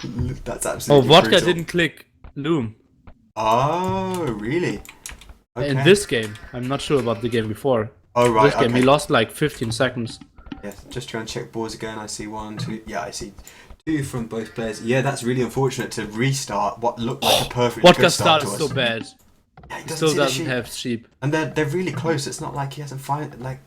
That's Oh, absolutely Vodka brutal. didn't click Loom Oh, really? in Okay. this game. I'm not sure about the game before. Oh, right, This game, he okay. lost like 15 seconds. Yes, just trying to check boards again. I see one, two. Yeah, I see two from both players. Yeah, that's really unfortunate to restart what looked like a perfectly good Vodka's start start to is so us. bad. Yeah, he He doesn't still see the doesn't sheep. have sheep. And they're really close. It's not like he hasn't find like.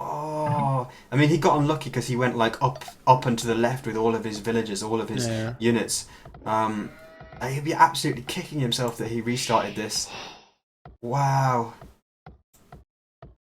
Oh, I mean, he got unlucky because he went like up and to the left with all of his villagers, all of his Yeah. units. Um, he'd be absolutely kicking himself that he restarted this. Wow.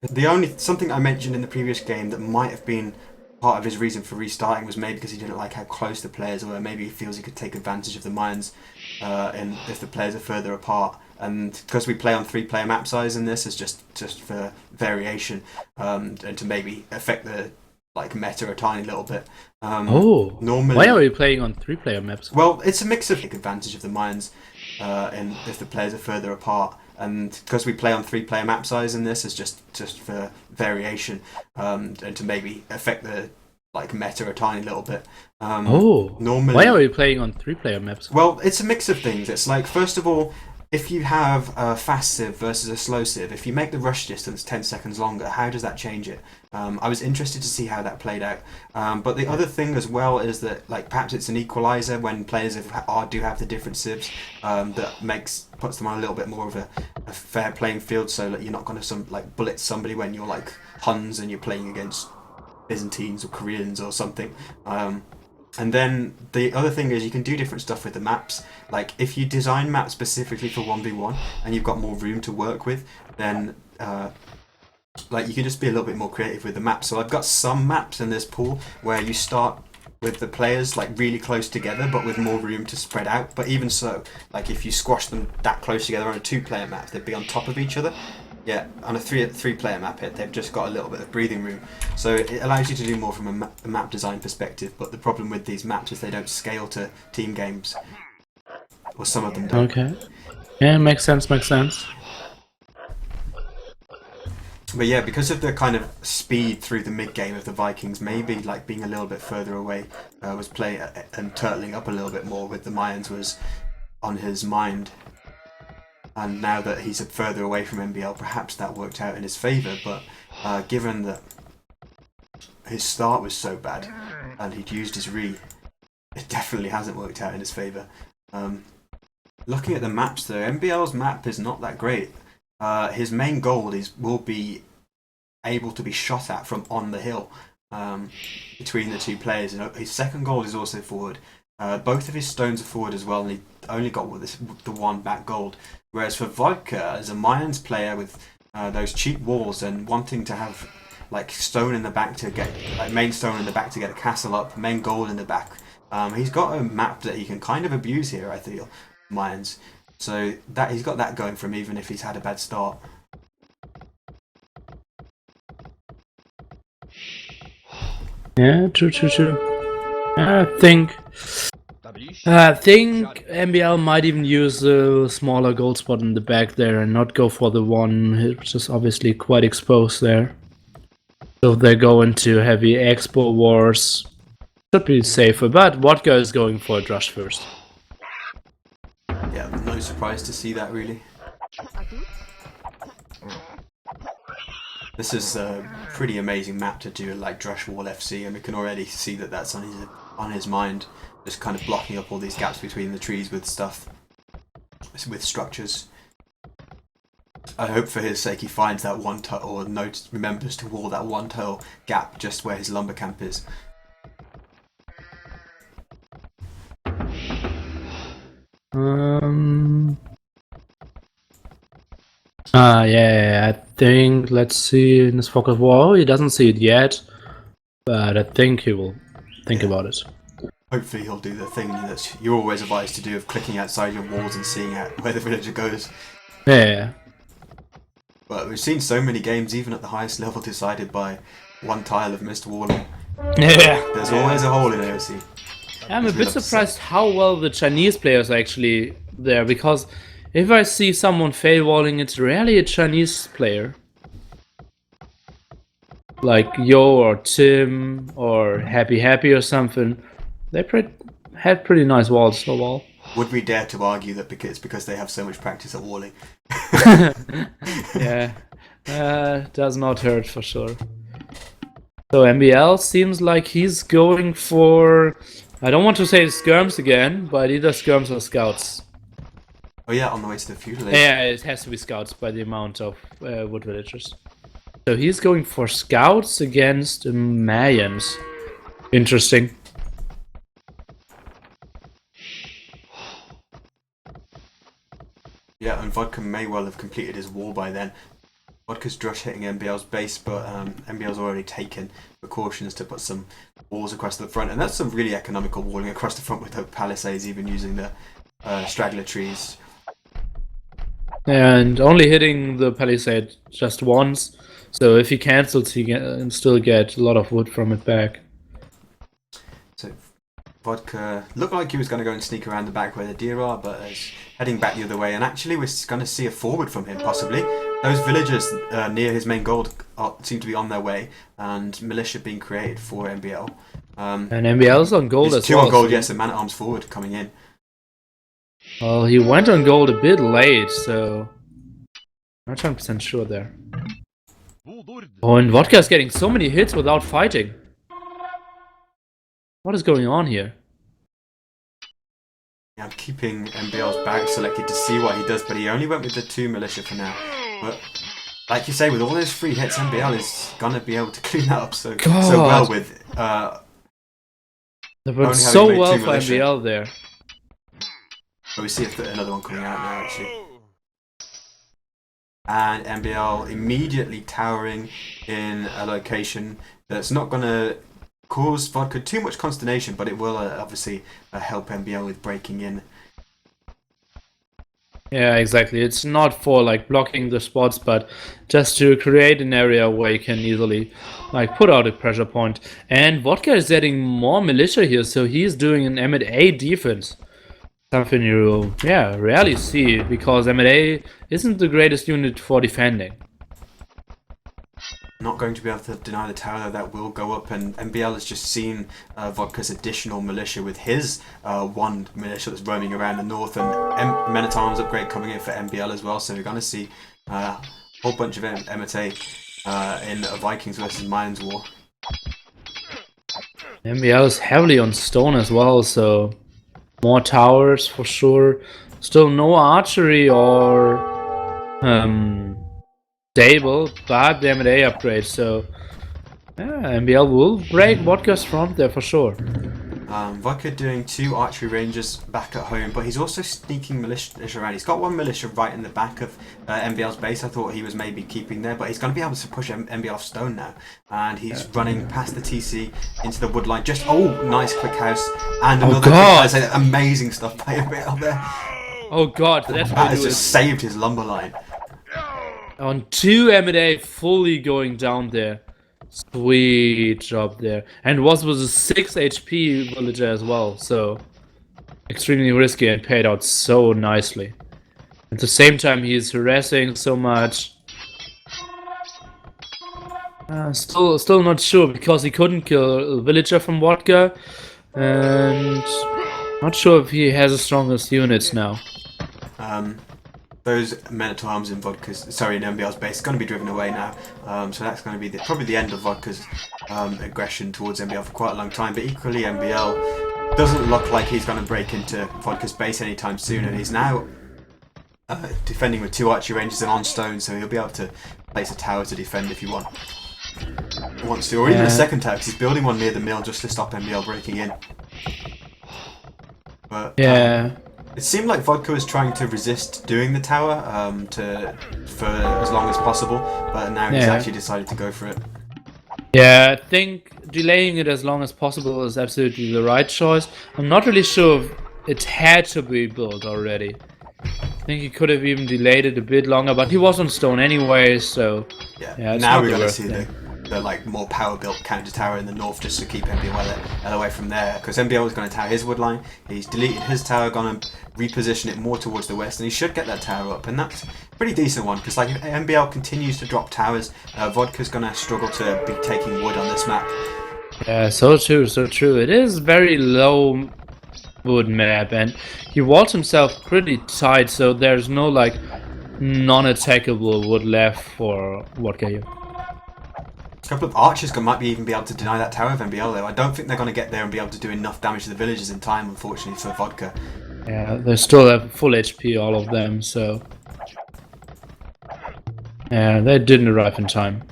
The only something I mentioned in the previous game that might have been part of his reason for restarting was maybe because he didn't like how close the players were. Maybe he feels he could take advantage of the mines, and if the players are further apart. And because we play on 3-player map size in this, it's just for variation, and to maybe affect the like meta a tiny little bit. Oh, why are Normally, we playing on 3-player maps? well, it's a mix of take advantage of the mines, and if the players are further apart. And because we play on 3-player map size in this, it's just for variation, and to maybe affect the like meta a tiny little bit. Oh, why are Normally, we playing on 3-player maps? well, it's a mix of things. It's like, first of all, if you have a fast sieve versus a slow sieve, if you make the rush distance 10 seconds longer, how does that change it? I was interested to see how that played out. But the other thing as well is that, like, perhaps it's an equalizer when players do have the different sieves, that puts them on a little bit more of a fair playing field, so that you're not going to blitz somebody when you're like Huns and you're playing against Byzantines or Koreans or something. And then the other thing is you can do different stuff with the maps. Like if you design maps specifically for 1v1 and you've got more room to work with, then like you can just be a little bit more creative with the maps. So I've got some maps in this pool where you start with the players like really close together but with more room to spread out. But even so, like if you squash them that close together on a 2-player map, they'd be on top of each other. Yeah, on a three-player map, they've just got a little bit of breathing room, so it allows you to do more from a map design perspective. But the problem with these maps is they don't scale to team games, or some of them don't. Okay. Yeah, makes sense, makes sense. But yeah, because of the kind of speed through the mid game of the Vikings, maybe like being a little bit further away was play and turtling up a little bit more with the Mayans was on his mind. And now that he's further away from MbL, perhaps that worked out in his favour. But given that his start was so bad and he'd used his re, it definitely hasn't worked out in his favour. Looking at the maps though, MbL's map is not that great. His main goal will be able to be shot at from on the hill, between the two players. And his second goal is also forward. Both of his stones are forward as well, and he only got the one back gold. Whereas for Vodka, as a Mayans player with those cheap walls and wanting to have like stone in the back to get like main stone in the back to get a castle up, main gold in the back, he's got a map that he can kind of abuse here. I feel Mayans, so that he's got that going for him, even if he's had a bad start. Yeah, true, true, true. I think MbL might even use a smaller gold spot in the back there and not go for the one, which is obviously quite exposed there. So if they go into heavy expo wars, should be safer, but Vodka is going for a drush first. Yeah, no surprise to see that really. This is a pretty amazing map to do like Drush Wall FC, and we can already see that that's on his mind, just kind of blocking up all these gaps between the trees with stuff, with structures. I hope for his sake he finds that one tile, or remembers to wall that one tile gap just where his lumber camp is. Yeah, I think, let's see in his focus wall. He doesn't see it yet, but I think he will think about it. Hopefully he'll do the thing that you're always advised to do of clicking outside your walls and seeing where the villager goes. Yeah. But we've seen so many games, even at the highest level, decided by one tile of missed walling. Yeah. There's always a hole in AOC. I'm a bit surprised how well the Chinese players are actually there, because if I see someone fail walling, it's rarely a Chinese player. Like Yo or Tim or Happy Happy or something. They had pretty nice walls overall. Would we dare to argue that it's because they have so much practice at walling? Yeah, does not hurt for sure. So MbL seems like he's going for, I don't want to say skirms again, but either skirms or scouts. Oh yeah, on the way to the Feudal. Yeah, it has to be scouts by the amount of wood villagers. So he's going for scouts against Mayans. Interesting. Yeah, and Vodka may well have completed his wall by then. Vodka's drush hitting MbL's base, but MbL's already taken precautions to put some walls across the front, and that's some really economical walling across the front with the palisades, even using the straggler trees. And only hitting the palisade just once, so if he cancels, he can still get a lot of wood from it back. So Vodka looked like he was going to go and sneak around the back where the deer are, but is heading back the other way, and actually we're going to see a forward from him, possibly. Those villagers near his main gold seem to be on their way, and militia being created for MbL. And MbL's on gold as well. Two on gold, yes, and man-at-arms forward coming in. Well, he went on gold a bit late, so not 100% sure there. Oh, and Vodka's getting so many hits without fighting. What is going on here? Yeah, I'm keeping MbL's back selected to see what he does, but he only went with the 2 militia for now. But like you say, with all those free hits, MbL is gonna be able to clean that up so well with. That went so well for MbL there. But we see another one coming out now, actually. And MbL immediately towering in a location that's not gonna cause Vodka too much consternation, but it will obviously help MbL with breaking in. Yeah, exactly. It's not for like blocking the spots, but just to create an area where you can easily like put out a pressure point. And Vodka is adding more militia here, so he's doing an M&A defense. Something you rarely see, because M&A isn't the greatest unit for defending. Not going to be able to deny the tower, that will go up, and MbL has just seen Vodka's additional militia with his 1 militia that's roaming around the north, and Men-at-Arms upgrade coming in for MbL as well, so we're going to see a whole bunch of M&A in a Vikings versus Mayans war. MbL is heavily on stone as well, so more towers for sure. Still no archery or stable, but the M&A upgrade, so MbL will break Vodka's front there for sure. Vodka doing 2 archery rangers back at home, but he's also sneaking militia around. He's got 1 militia right in the back of MbL's base. I thought he was maybe keeping there, but he's going to be able to push MbL off stone now. And he's running past the TC into the wood line. Nice quick house. And another quick house. Amazing stuff by MbL there. Oh god, that has just saved his lumber line. On 2 M&A fully going down there. Sweet job there. And was a 6 HP villager as well, so extremely risky and paid out so nicely. At the same time, he's harassing so much. Still not sure, because he couldn't kill a villager from Vodka, and not sure if he has the strongest units now. Those Men-at-Arms in MbL's base are going to be driven away now, so that's going to be probably the end of Vodka's aggression towards MbL for quite a long time. But equally, MbL doesn't look like he's going to break into Vodka's base anytime soon, and he's now defending with 2 archery rangers and on stone, so he'll be able to place a tower to defend if he wants to, or even a second tower, because he's building one near the mill just to stop MbL breaking in. But it seemed like Vodka was trying to resist doing the tower for as long as possible, but now he's actually decided to go for it. Yeah, I think delaying it as long as possible is absolutely the right choice. I'm not really sure if it had to be built already. I think he could have even delayed it a bit longer, but he was on stone anyway, so yeah. Now we're going to see the like more power built counter tower in the north, just to keep MbL away from there, because MbL was going to tower his wood line. He's deleted his tower, going to reposition it more towards the west, and he should get that tower up, and that's a pretty decent one, because like if MbL continues to drop towers, Vodka's going to struggle to be taking wood on this map. Yeah, so true. It is very low wood map, and he walled himself pretty tight, so there's no like non-attackable wood left for Vodka here. A couple of archers might be even be able to deny that tower of MbL though. I don't think they're going to get there and be able to do enough damage to the villagers in time, unfortunately, for Vodka. Yeah, they still have full HP, all of them, so yeah, they didn't arrive in time.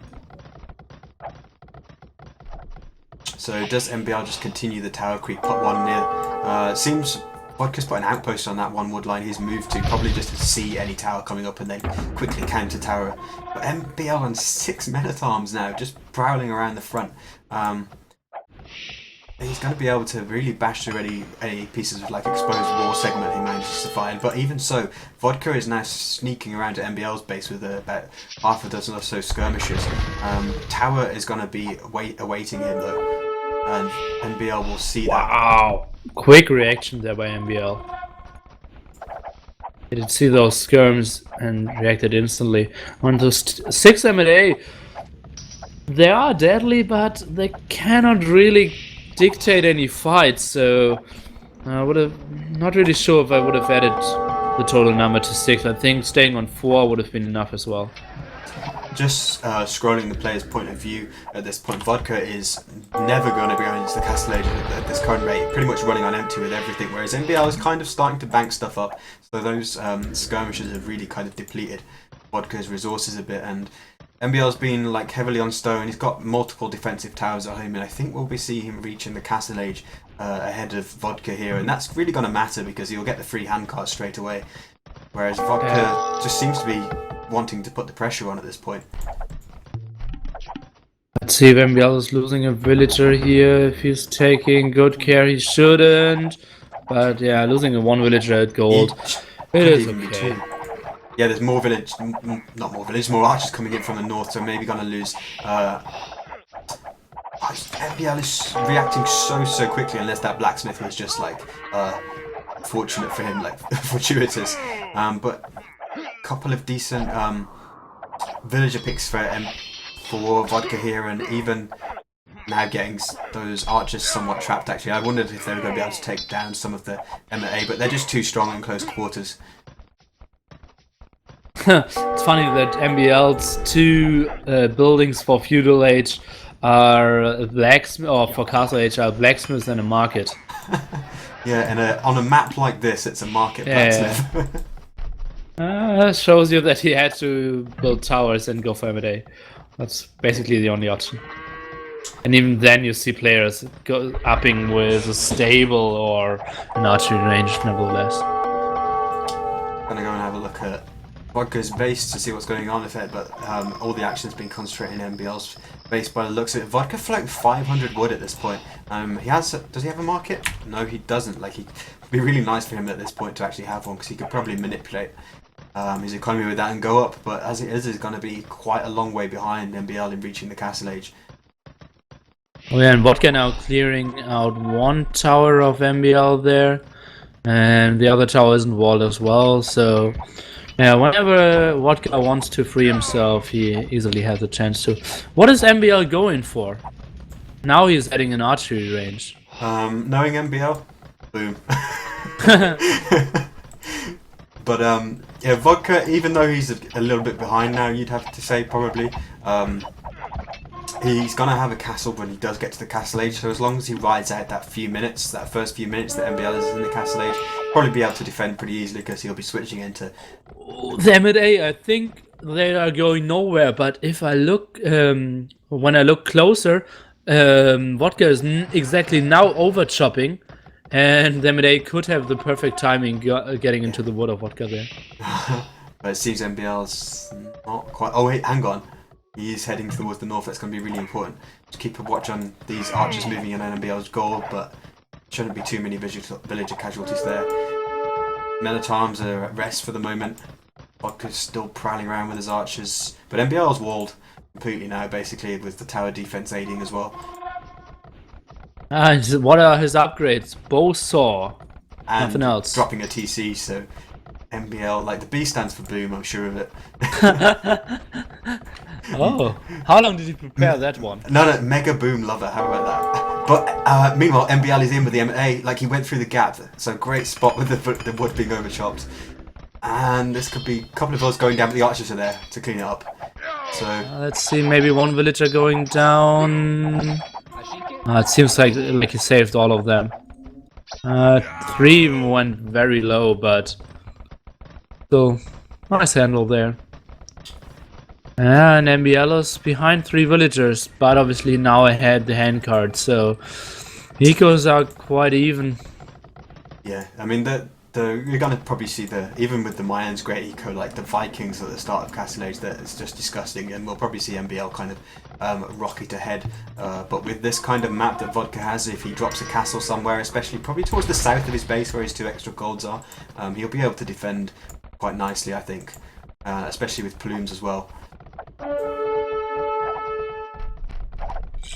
So does MbL just continue the tower creep, put one near? Seems Vodka's put an outpost on that one wood line he's moved to, probably just to see any tower coming up and then quickly counter tower. But MbL on 6 men-at-arms now, just prowling around the front. He's going to be able to really bash through any pieces of like exposed wall segment he manages to find. But even so, Vodka is now sneaking around to MbL's base with about half a dozen or so skirmishers. Tower is going to be awaiting him though. And MbL will see that. Wow! Quick reaction there by MbL. He did see those skirms and reacted instantly. On those 6 MbA, they are deadly, but they cannot really dictate any fights, so I would have not really sure if I would have added the total number to 6. I think staying on 4 would have been enough as well. Just scrolling the player's point of view at this point, Vodka is never going to be going into the Castle Age at this current rate, pretty much running on empty with everything, whereas MbL is kind of starting to bank stuff up, so those skirmishes have really kind of depleted Vodka's resources a bit, and MbL's been like heavily on stone. He's got multiple defensive towers at home, and I think we'll be seeing him reaching the Castle Age ahead of Vodka here, and that's really going to matter because he'll get the free handcart straight away, whereas Vodka just seems to be wanting to put the pressure on at this point. Let's see if MbL is losing a villager here. If he's taking good care, he shouldn't. But yeah, losing a 1 villager at gold, it is okay. Yeah, there's more more archers coming in from the north, so maybe gonna lose. MbL is reacting so quickly, unless that blacksmith was just like fortunate for him, like fortuitous. But a couple of decent villager picks for Vodka here, and even now getting those archers somewhat trapped. Actually, I wondered if they were going to be able to take down some of the MA, but they're just too strong in close quarters. It's funny that MbL's 2 buildings for Feudal Age are blacksmith, or for Castle Age are blacksmiths and a market. Yeah, and on a map like this, it's a market blacksmith. Shows you that he had to build towers and go for MbA. That's basically the only option. And even then, you see players upping with a stable or an archery range, nevertheless. Gonna go and have a look at Vodka's base to see what's going on with it, but all the action's been concentrated in MbL's base by the looks of it. Vodka float 500 wood at this point. Does he have a market? No, he doesn't. Like, it'd be really nice for him at this point to actually have one, because he could probably manipulate his economy with that and go up, but as it is, he's going to be quite a long way behind MbL in reaching the Castle Age. Oh yeah, and Vodka now clearing out 1 tower of MbL there, and the other tower isn't walled as well, so yeah, whenever Vodka wants to free himself, he easily has a chance to. What is MbL going for? Now he's adding an archery range. Knowing MbL, boom. But yeah, Vodka, even though he's a little bit behind now, you'd have to say probably, he's gonna have a castle when he does get to the Castle Age. So as long as he rides out that first few minutes that MbL is in the Castle Age, probably be able to defend pretty easily because he'll be switching into the MbA. I think they are going nowhere. But if I look, when I look closer, Vodka is exactly now over chopping. And the MbA could have the perfect timing getting into the wood of Vodka there. But it seems MbL's not quite. Oh wait, hang on. He is heading towards the north. That's going to be really important. Just keep a watch on these archers moving in MbL's goal, but shouldn't be too many villager casualties there. Men-at-arms are at rest for the moment. Vodka's still prowling around with his archers, but MbL's walled completely now, basically, with the tower defense aiding as well. What are his upgrades? Bow saw. And nothing else. Dropping a TC, so MbL, like the B stands for boom, I'm sure of it. Oh, how long did you prepare that one? No, mega boom lover, how about But meanwhile, MbL is in with the MA. Like, he went through the gap. So great spot with the wood being overchopped. And this could be a couple of us going down, but the archers are there to clean it up. So let's see, maybe one villager going down. It seems like he saved all of them. 3 went very low, but still nice handle there. And MbL is behind 3 villagers, but obviously now ahead the hand card, so he goes out quite even. yeah, I mean you're gonna probably see even with the Mayans great eco, like the Vikings at the start of Castle Age, that it's just disgusting, and we'll probably see MbL kind of rocket ahead. But with this kind of map that Vodka has, if he drops a castle somewhere, especially probably towards the south of his base where his 2 extra golds are, he'll be able to defend quite nicely, I think, especially with plumes as well.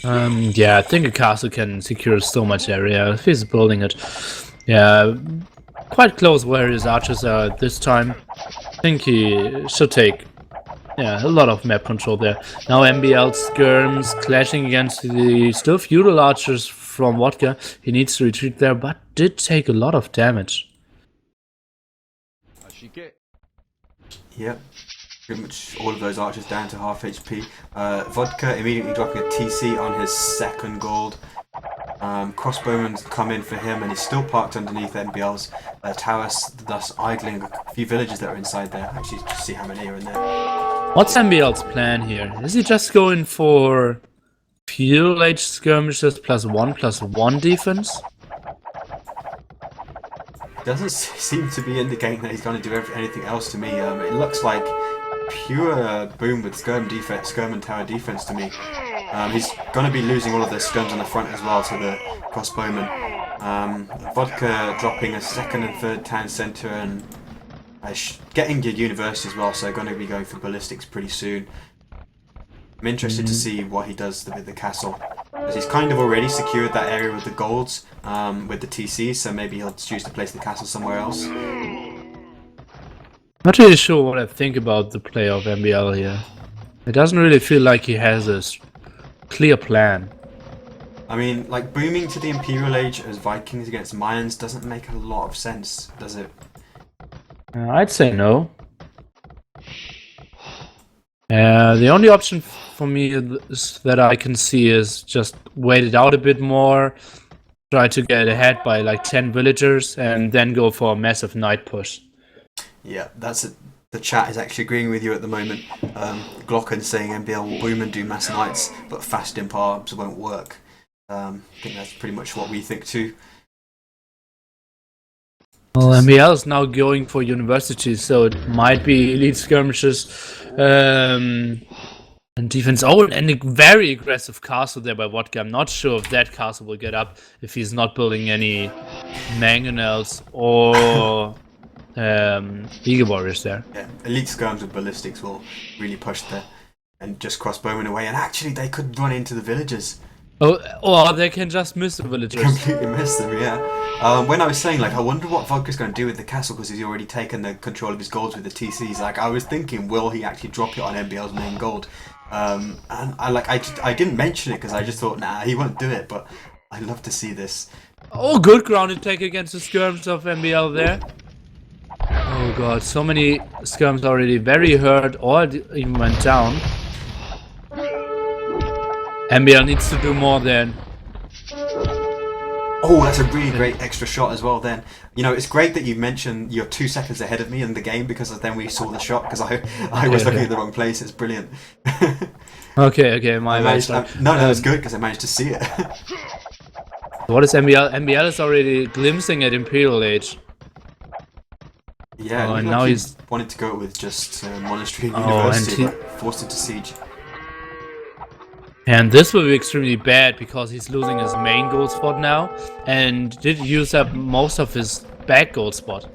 Yeah, I think a castle can secure so much area if he's building it. Yeah, quite close where his archers are at this time. I think he should take a lot of map control there. Now MbL skirms clashing against the still feudal archers from Vodka. He needs to retreat there, but did take a lot of damage. Yep. Pretty much all of those archers down to half HP. Vodka immediately dropping a TC on his 2nd gold. Crossbowman's come in for him, and he's still parked underneath MbL's towers, thus idling a few villages that are inside there. Actually, just see how many are in there. What's MbL's plan here? Is he just going for Feudal Age skirmishes +1/+1 defense? Doesn't seem to be indicating that he's going to do anything else to me. It looks like pure boom with skirm and tower defense to me. He's going to be losing all of the skirms on the front as well to the crossbowmen. Vodka dropping a 2nd and 3rd town centre, and getting your university as well, so going to be going for ballistics pretty soon. I'm interested to see what he does with the castle, because he's kind of already secured that area with the golds, with the TC, so maybe he'll choose to place the castle somewhere else. Not really sure what I think about the play of MbL here. It doesn't really feel like he has a clear plan. I mean, like, booming to the Imperial Age as Vikings against Mayans doesn't make a lot of sense, does it? I'd say no. The only option for me that I can see is just wait it out a bit more, try to get ahead by like 10 villagers, and then go for a massive night push. Yeah, that's it. The chat is actually agreeing with you at the moment. Glocken saying MbL will boom and do mass knights, but fast imp arbs won't work. I think that's pretty much what we think too. Well, MbL is now going for universities, so it might be elite skirmishes and defense. Oh, and a very aggressive castle there by Vodka. I'm not sure if that castle will get up if he's not building any mangonels or Eagle Warriors there. Yeah, elite skirms with ballistics will really push there and just crossbowmen away, and actually they could run into the villagers. Oh, or they can just miss the villagers. Completely miss them, yeah. When I was saying, like, I wonder what Vodka's going to do with the castle, because he's already taken the control of his golds with the TCs. Like, I was thinking, will he actually drop it on MbL's main gold? And I didn't mention it because I just thought, nah, he won't do it. But I'd love to see this. Oh, good ground attack against the skirms of MbL there. Oh god, so many skirms already very hurt or even went down. MbL needs to do more then. Oh, that's a really great extra shot as well then. You know, it's great that you mentioned you're 2 seconds ahead of me in the game, because then we saw the shot, because I was looking at the wrong place. It's brilliant. Okay, my bad. No, it's good because I managed to see it. What is MbL? MbL is already glimpsing at Imperial Age. Yeah, and now he's wanted to go with just Monastery and University, but forced into siege. And this will be extremely bad because he's losing his main gold spot now, and did use up most of his back gold spot.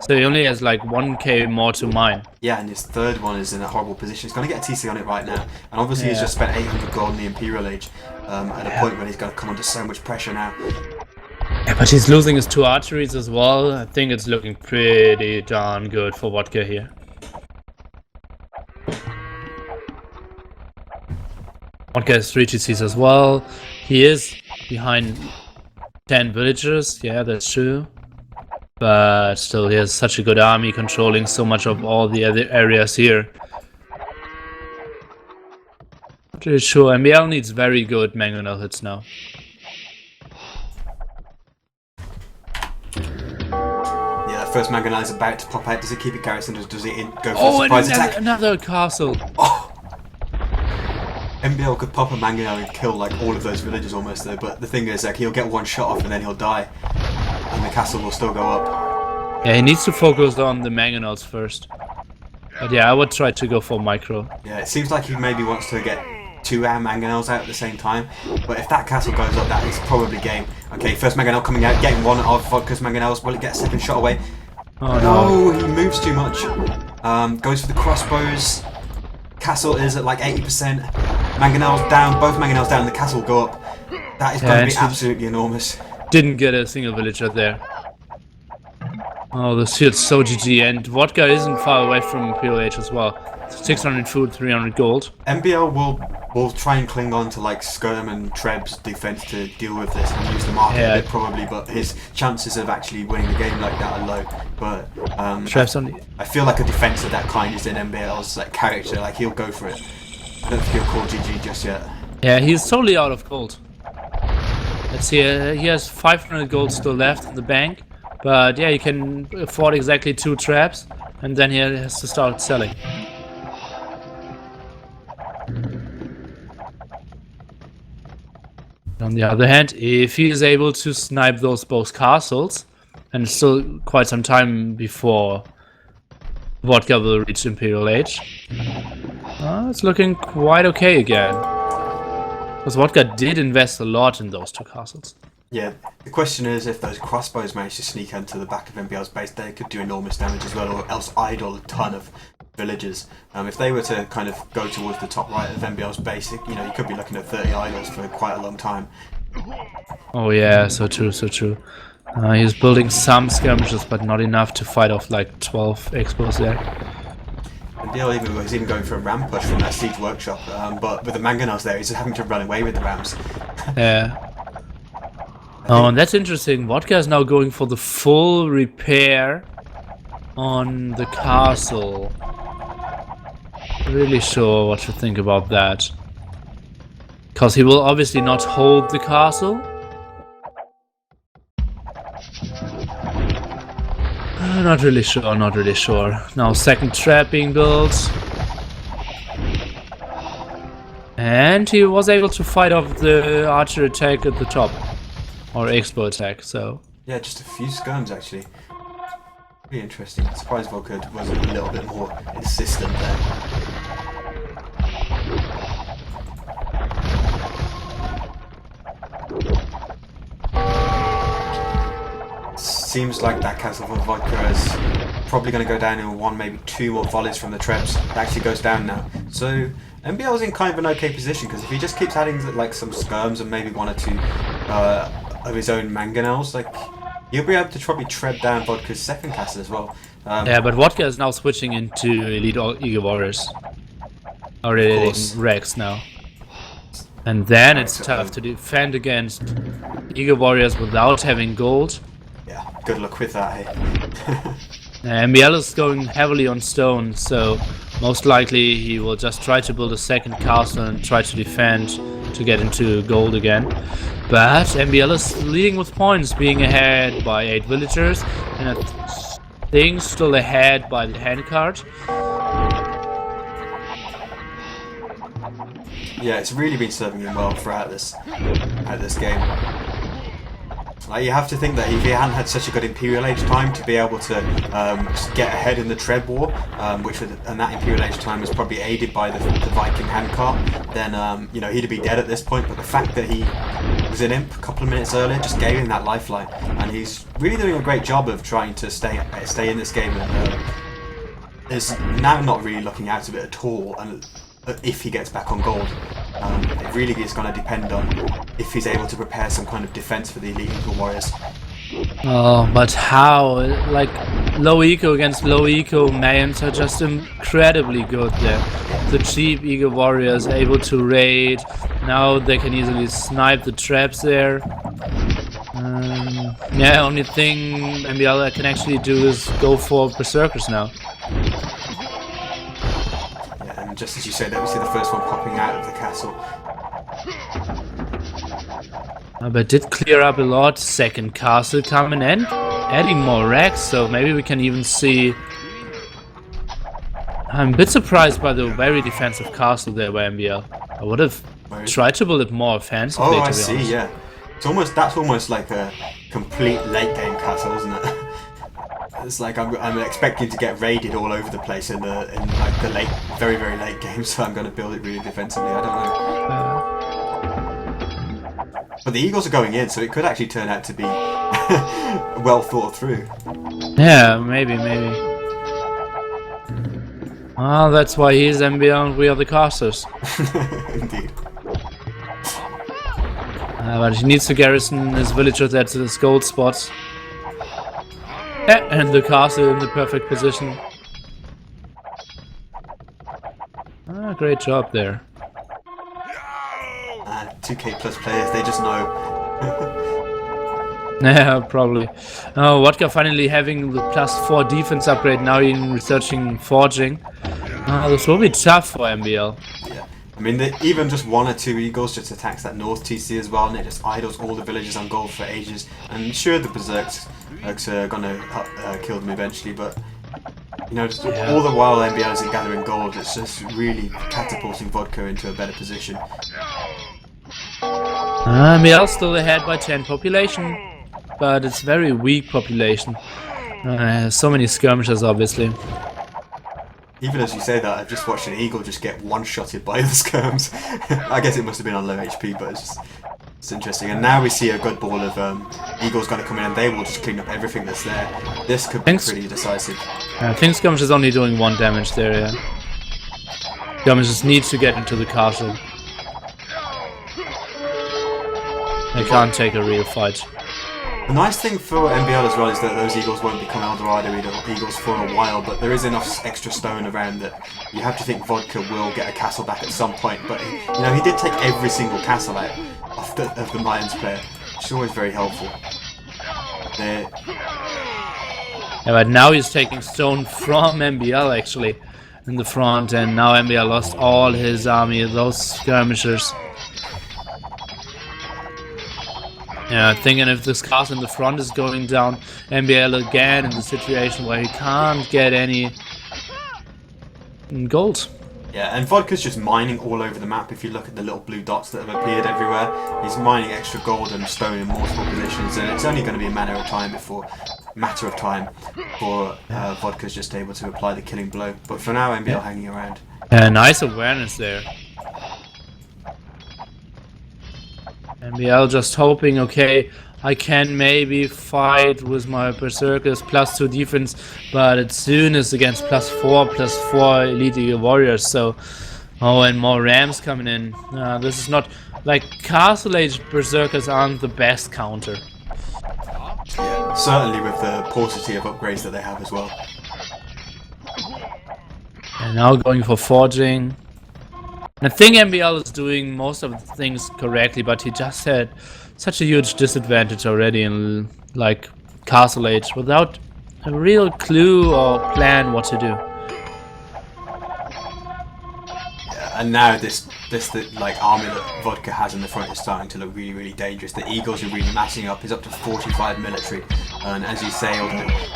So he only has like 1k more to mine. Yeah, and his 3rd one is in a horrible position. He's going to get a TC on it right now, and obviously he's just spent 800 gold in the Imperial Age at a point where he's going to come under so much pressure now. Yeah, but he's losing his 2 archeries as well. I think it's looking pretty darn good for Vodka here. Vodka has 3 TCs as well. He is behind 10 villagers, yeah, that's true. But still, he has such a good army controlling so much of all the other areas here. Not really sure. MbL needs very good mangonel hits now. Yeah, the first mangonel is about to pop out. Does he keep it garrisoned or does he go for a surprise attack? Another castle. Oh! MbL could pop a mangonel and kill like all of those villagers almost though, but the thing is like he'll get one shot off and then he'll die. And the castle will still go up. Yeah, he needs to focus on the mangonels first. But yeah, I would try to go for micro. Yeah, it seems like he maybe wants to get 2 mangonels out at the same time. But if that castle goes up, that is probably game. Okay, first mangonel coming out, getting one of Vodka's mangonels. Will it get a second shot away? Oh no, he moves too much. Goes for the crossbows. Castle is at like 80%. Mangonels down, both mangonels down, and the castle will go up. That is going to be absolutely enormous. Didn't get a single villager there. Oh, this shit's so GG, and Vodka isn't far away from PLH as well. 600 food, 300 gold. MbL will try and cling on to like Skirm and Treb's defense to deal with this and use the market a bit probably, but his chances of actually winning the game like that are low. But Treb's only... I feel like a defense of that kind is in MbL's like character. Like he'll go for it. I don't think he'll call GG just yet. Yeah, he's totally out of gold. Let's see, he has 500 gold still left in the bank. But yeah, he can afford exactly 2 traps, and then he has to start selling. On the other hand, if he is able to snipe those both castles, and it's still quite some time before Vodka will reach Imperial Age, it's looking quite okay again. Because Vodka did invest a lot in those 2 castles. Yeah, the question is if those crossbows manage to sneak into the back of MbL's base, they could do enormous damage as well, or else idle a ton of villagers. If they were to kind of go towards the top right of MbL's base, you know, you could be looking at 30 idols for quite a long time. Oh yeah, so true, so true. He's building some skirmishes, but not enough to fight off like 12 expos there. MbL was even going for a ram push from that siege workshop, but with the mangonels there, he's just having to run away with the rams. Yeah. Oh, and that's interesting. Vodka is now going for the full repair on the castle. Really sure what to think about that. Because he will obviously not hold the castle. Not really sure, not really sure. Now second trap being built. And he was able to fight off the archer attack at the top. Or expo attack, so... Yeah, just a few skirms actually. Pretty interesting. Surprised Vodka was a little bit more insistent there. Seems like that castle for Vodka is probably going to go down in 1, maybe 2 more volleys from the Trebs. It actually goes down now. So MbL is in kind of an okay position, because if he just keeps adding like some skirms and maybe 1 or 2 of his own mangonels, like he'll be able to probably tread down Vodka's second castle as well. Yeah, but Vodka is now switching into Elite Eagle Warriors. Or Rex now. And then it's tough to defend against Eagle Warriors without having gold. Yeah, good luck with that, hey? MbL is going heavily on stone, so most likely he will just try to build a second castle and try to defend to get into gold again. But MbL is leading with points, being ahead by 8 villagers, and I think still ahead by the handcart. Yeah, it's really been serving him well throughout this game. Like, you have to think that if he hadn't had such a good Imperial Age time to be able to get ahead in the Treb War, and that Imperial Age time was probably aided by the Viking handcart, then you know, he'd be dead at this point. But the fact that he was an imp a couple of minutes earlier just gave him that lifeline, and he's really doing a great job of trying to stay in this game, and is now not really looking out of it at all. And if he gets back on gold, it really is going to depend on if he's able to prepare some kind of defense for the Elite Eagle Warriors. Oh, but how? Like, low eco against low eco Mayans are just incredibly good there. The cheap Eagle Warriors able to raid Now they can easily snipe the traps there. Yeah, only thing MbL can actually do is go for Berserkers now. Yeah, and just as you say that, we see the first one popping out of the castle. But did clear up a lot. Second castle coming in, adding more racks, so maybe we can even see... I'm a bit surprised by the very defensive castle there by MbL. I would have tried to build it more offensively, Oh, to I be see, honest. yeah. That's almost like a complete late game castle, isn't it? It's like I'm expecting to get raided all over the place in like the late, very very late game, so I'm going to build it really defensively. I don't know. But the Eagles are going in, so it could actually turn out to be well thought through. Yeah, maybe. Well, that's why he's MbL and we are the casters. Indeed. But he needs to garrison his villagers at his gold spots. And the castle in the perfect position. Great job there. 2K plus players, they just know. Yeah, probably. Oh, Vodka finally having the +4 defense upgrade, now even researching forging. This will be tough for MbL. Yeah. I mean, even just 1 or 2 Eagles just attacks that North TC as well, and it just idles all the villagers on gold for ages. And sure, the Berserks are gonna kill them eventually, but you know, just all the while MbL is gathering gold, it's just really catapulting Vodka into a better position. MbL still ahead by 10 population, but it's very weak population. So many skirmishes, obviously. Even as you say that, I've just watched an Eagle just get one-shotted by the skirms. I guess it must have been on low HP, but it's interesting. And now we see a good ball of Eagles going to come in, and they will just clean up everything that's there. This could be pretty decisive. I think skirmish is only doing 1 damage there, yeah. Skirmishes need to get into the castle. They can't take a real fight. The nice thing for MbL as well is that those Eagles won't become Eldorado Eagles for a while, but there is enough extra stone around that you have to think Vodka will get a castle back at some point. But you know, he did take every single castle out of the Lions player, which is always very helpful. Yeah, but now he's taking stone from MbL actually in the front, and now MbL lost all his army, those skirmishers. Yeah, thinking if this castle in the front is going down, MbL again in the situation where he can't get any gold. Yeah, and Vodka's just mining all over the map. If you look at the little blue dots that have appeared everywhere, he's mining extra gold and stone in multiple positions, and it's only going to be a matter of time before Vodka's just able to apply the killing blow. But for now, MbL hanging around. Nice awareness there. MbL just hoping, okay, I can maybe fight with my Berserkers +2 defense, but it soon is against +4 Elite Eagle Warriors, so... Oh, and more Rams coming in. This is not... Like, Castle Age Berserkers aren't the best counter. Yeah, certainly with the paucity of upgrades that they have as well. And now going for forging. I think MbL is doing most of the things correctly, but he just had such a huge disadvantage already in like Castle Age without a real clue or plan what to do. Yeah, and now this like army that Vodka has in the front is starting to look really, really dangerous. The Eagles are really massing up. He's up to 45 military, and as you say,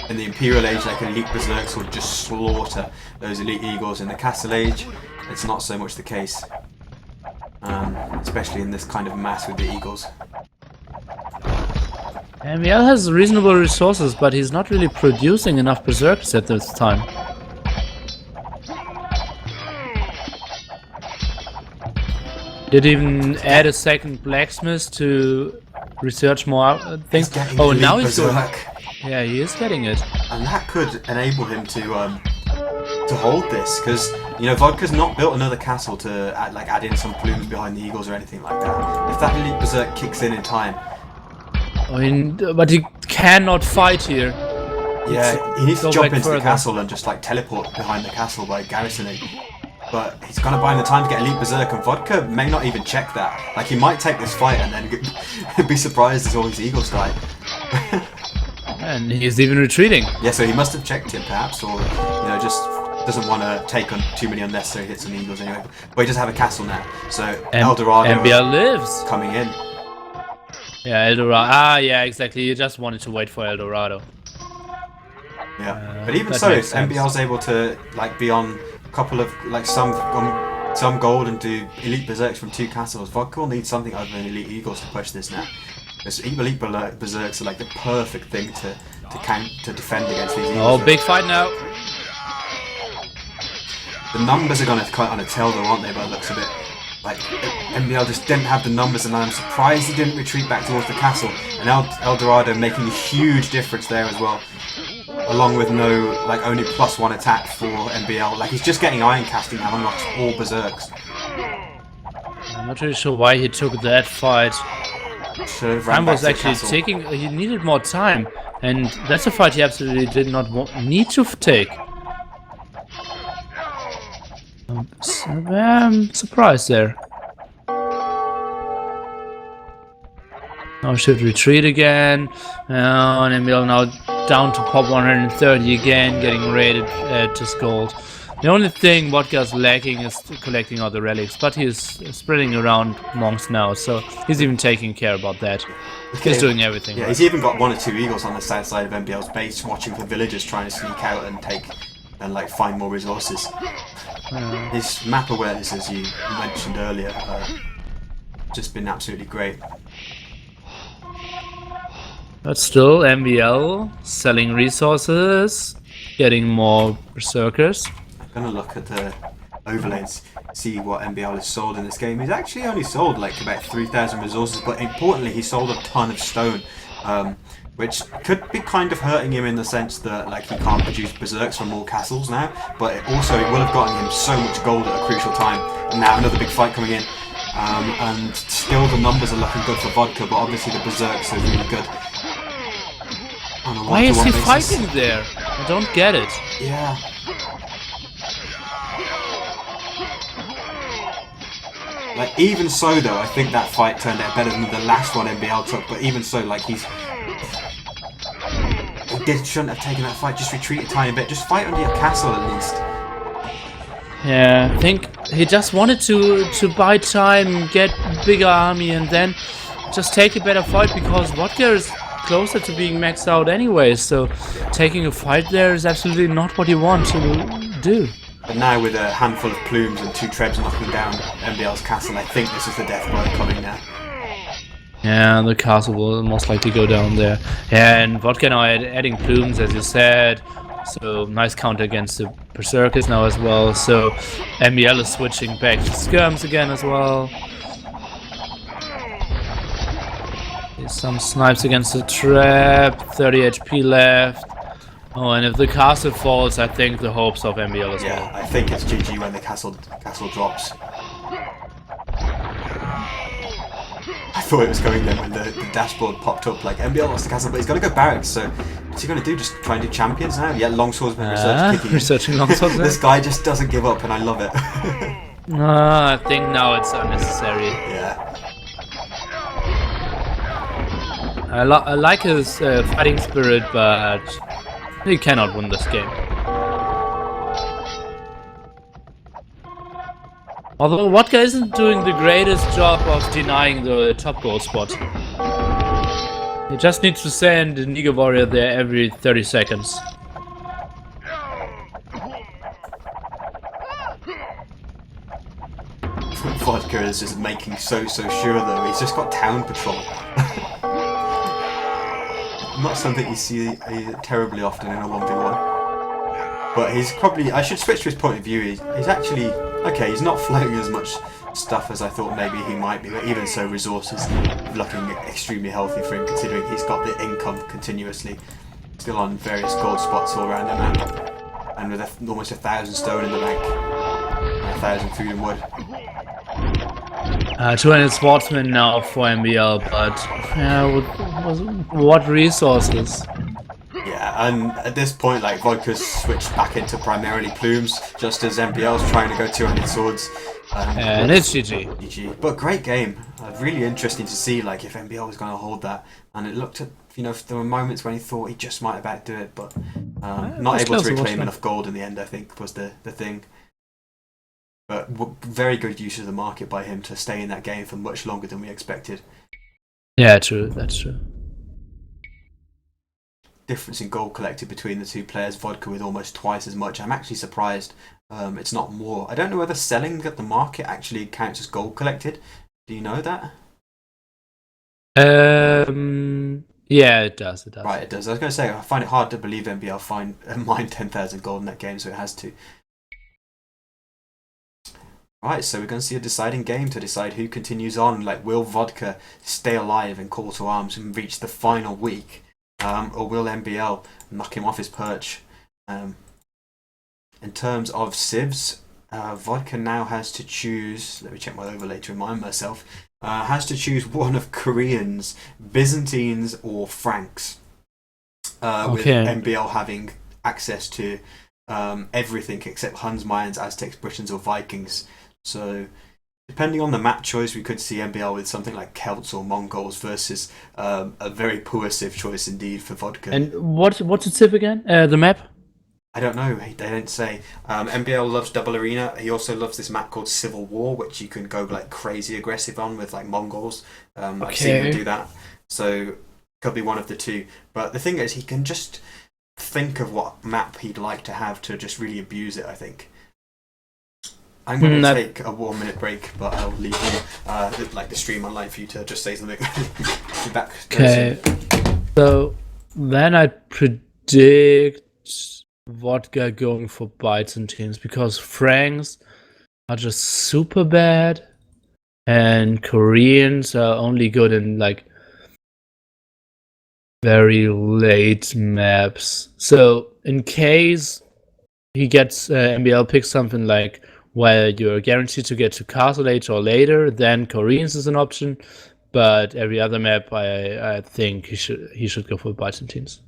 in the Imperial Age, like elite Berserks would just slaughter those elite Eagles. In the Castle Age, it's not so much the case, especially in this kind of mass with the Eagles. MbL has reasonable resources, but he's not really producing enough Berserkers at this time. Did even add a second blacksmith to research more things. Oh, now he's doing... Yeah, he is getting it. And that could enable him to hold this, because you know Vodka's not built another castle to add in some plumes behind the Eagles or anything like that. If that elite berserk kicks in time, I mean, but he cannot fight here. Yeah, he needs to jump into the castle and just like teleport behind the castle by garrisoning. but he's gonna buy him the time to get Elite Berserk, and Vodka may not even check that. Like, he might take this fight and then be surprised as all these Eagles die. And he's even retreating. Yeah, so he must have checked it perhaps, or just doesn't want to take on too many unnecessary hits on Eagles anyway. But he does have a castle now, so Eldorado MbL lives. coming in. Yeah, Eldorado. Yeah, exactly. You just wanted to wait for Eldorado. Yeah, but even so, if MbL's able to be on a couple of some gold and do Elite Berserks from 2 castles, Vodka will need something other than Elite Eagles to push this now. Because Elite Berserks are the perfect thing to defend against these Eagles. Oh, big fight now. The numbers are going to kind of tell though, aren't they, by the looks of it. MbL just didn't have the numbers, and I'm surprised he didn't retreat back towards the castle. And Eldorado making a huge difference there as well. Along with only +1 attack for MbL. He's just getting Iron Casting now, unlocks all Berserks. I'm not really sure why he took that fight. Time was actually taking. He needed more time, and that's a fight he absolutely did not need to take. I'm surprised there. Now should retreat again. And MbL now down to pop 130 again, getting raided to gold. The only thing Vodka's lacking is collecting all the relics, but he's spreading around monks now, so he's even taking care about that. He's doing everything. Yeah, he's even got 1 or 2 Eagles on the south side of MbL's base, watching for villagers trying to sneak out and find more resources. His map awareness, as you mentioned earlier, just been absolutely great. But still, MbL selling resources, getting more berserkers. I'm gonna look at the overlays, see what MbL has sold in this game. He's actually only sold about 3,000 resources, but importantly, he sold a ton of stone, which could be kind of hurting him in the sense that he can't produce berserks from all castles now. But it will have gotten him so much gold at a crucial time. And now another big fight coming in, and still the numbers are looking good for Vodka, but obviously the berserks are really good. Why is he fighting there? I don't get it. Yeah. Even so though, I think that fight turned out better than the last one MbL took, but even so, he shouldn't have taken that fight, just retreat a tiny bit, just fight under your castle at least. Yeah, I think he just wanted to buy time, get bigger army, and then just take a better fight, because Vodka is closer to being maxed out anyway, so taking a fight there is absolutely not what you want to do. But now with a handful of plumes and 2 trebs knocking down MbL's castle, I think this is the death blow coming now. Yeah, the castle will most likely go down there. Yeah, and Vodka now adding plumes, as you said. So nice counter against the berserkers now as well. So MbL is switching back to skirms again as well. Here's some snipes against the trap. 30 HP left. Oh, and if the castle falls, I think the hopes of MbL as well. Yeah, I think it's GG when the castle drops. I thought it was going then when the dashboard popped up MbL lost the castle, but he's got to go barracks, so what's he going to do? Just try and do champions now? Yeah, longswordsman researching longswords. This guy just doesn't give up, and I love it. I think now it's unnecessary. Yeah. I like his fighting spirit, but he cannot win this game. Although Vodka isn't doing the greatest job of denying the top goal spot. He just needs to send a Niga Warrior there every 30 seconds. Vodka is just making so sure though. He's just got town patrol. Not something you see terribly often in a 1v1. But he's probably... I should switch to his point of view. He's actually... Okay, he's not floating as much stuff as I thought maybe he might be, but even so, resources looking extremely healthy for him, considering he's got the income continuously. Still on various gold spots all around the map. And with almost 1,000 stone in the bank. And 1,000 food and wood. 200 swordsmen now for MbL, but what resources? Yeah, Yeah, and at this point, like, Vodka's switched back into primarily plumes, just as MbL's trying to go 200 swords. And it's GG. GG. But great game. Really interesting to see, like, if MbL was going to hold that. And it looked at, there were moments when he thought he just might about do it, but not able to reclaim enough gold in the end, I think, was the thing. But very good use of the market by him to stay in that game for much longer than we expected. Yeah, true. That's true. Difference in gold collected between the two players. Vodka with almost twice as much. I'm actually surprised it's not more. I don't know whether selling at the market actually counts as gold collected. Do you know that? Yeah, it does. It does. Right, it does. I was going to say, I find it hard to believe MbL mined 10,000 gold in that game, so it has to. Right, so we're going to see a deciding game to decide who continues on. Like, will Vodka stay alive and call to arms and reach the final week? Or will MbL knock him off his perch? In terms of civs, Vodka now has to choose. Let me check my overlay to remind myself. Has to choose one of Koreans, Byzantines, or Franks. With MbL having access to everything except Huns, Mayans, Aztecs, Britons, or Vikings. So, depending on the map choice, we could see MbL with something like Celts or Mongols versus a very poor civ choice indeed for Vodka. And what's the civ again? The map? I don't know. They didn't say. MbL loves double arena. He also loves this map called Civil War, which you can go like crazy aggressive on with like Mongols. I've seen him do that. So could be one of the two. But the thing is, he can just think of what map he'd like to have to just really abuse it, I think. I'm going to take a 1 minute break, but I'll leave you like the stream online for you to just say something. Be back. Okay. So then I predict Vodka going for Byzantines because Franks are just super bad, and Koreans are only good in like very late maps. So in case he gets MbL picks something like where you're guaranteed to get to Castle Age or later, then Koreans is an option. But every other map, I think he should go for Byzantines.